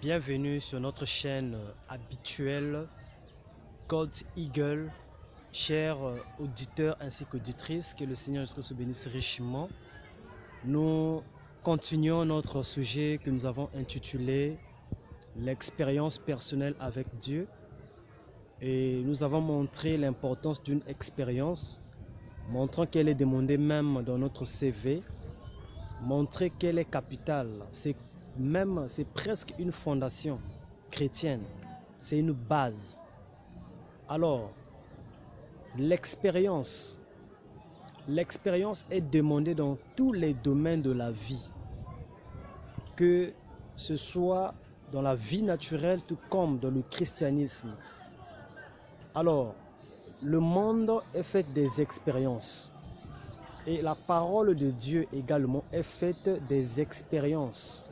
Bienvenue sur notre chaîne habituelle God's Eagle. Chers auditeurs ainsi qu'auditrices, que le Seigneur Jésus bénisse richement. Nous continuons notre sujet que nous avons intitulé l'expérience personnelle avec Dieu. Et nous avons montré l'importance d'une expérience, montrant qu'elle est demandée même dans notre CV, montrer qu'elle est capitale. C'est presque une fondation chrétienne, c'est une base. Alors, l'expérience est demandée dans tous les domaines de la vie, que ce soit dans la vie naturelle tout comme dans le christianisme. Alors, le monde est fait des expériences et la parole de Dieu également est faite des expériences.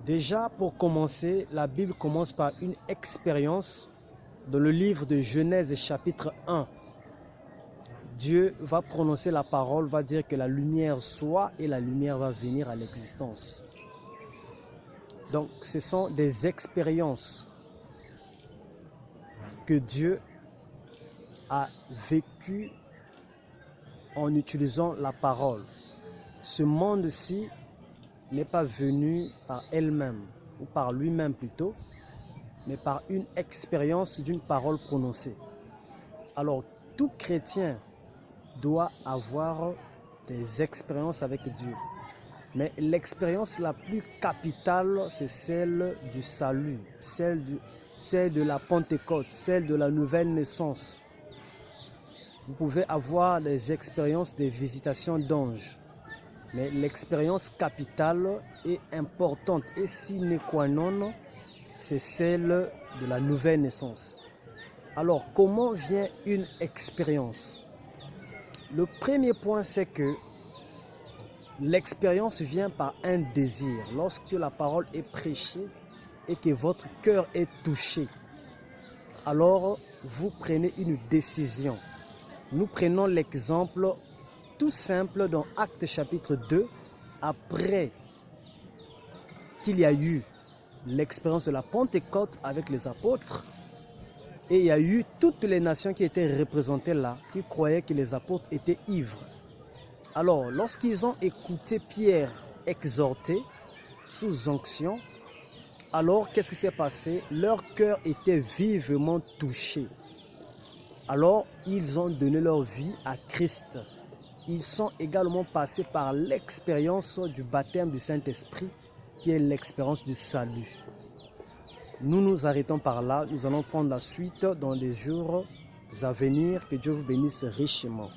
Déjà, pour commencer, la Bible commence par une expérience dans le livre de Genèse chapitre 1. Dieu va prononcer la parole, va dire que la lumière soit et la lumière va venir à l'existence. Donc, ce sont des expériences que Dieu a vécues en utilisant la parole. Ce monde-ci n'est pas venu par elle-même, ou par lui-même plutôt, mais par une expérience d'une parole prononcée. Alors, tout chrétien doit avoir des expériences avec Dieu. Mais l'expérience la plus capitale, c'est celle du salut, celle de la Pentecôte, celle de la nouvelle naissance. Vous pouvez avoir des expériences des visitations d'anges. Mais l'expérience capitale et importante et sine qua non, c'est celle de la nouvelle naissance. Alors, comment vient une expérience? Le premier point, c'est que l'expérience vient par un désir. Lorsque la parole est prêchée et que votre cœur est touché, alors vous prenez une décision. Nous prenons l'exemple tout simple dans Actes chapitre 2, après qu'il y a eu l'expérience de la Pentecôte avec les apôtres, et il y a eu toutes les nations qui étaient représentées là, qui croyaient que les apôtres étaient ivres. Alors, lorsqu'ils ont écouté Pierre exhorter sous onction, alors qu'est-ce qui s'est passé? Leur cœur était vivement touché. Alors, ils ont donné leur vie à Christ. Ils sont également passés par l'expérience du baptême du Saint-Esprit, qui est l'expérience du salut. Nous nous arrêtons par là. Nous allons prendre la suite dans les jours à venir. Que Dieu vous bénisse richement.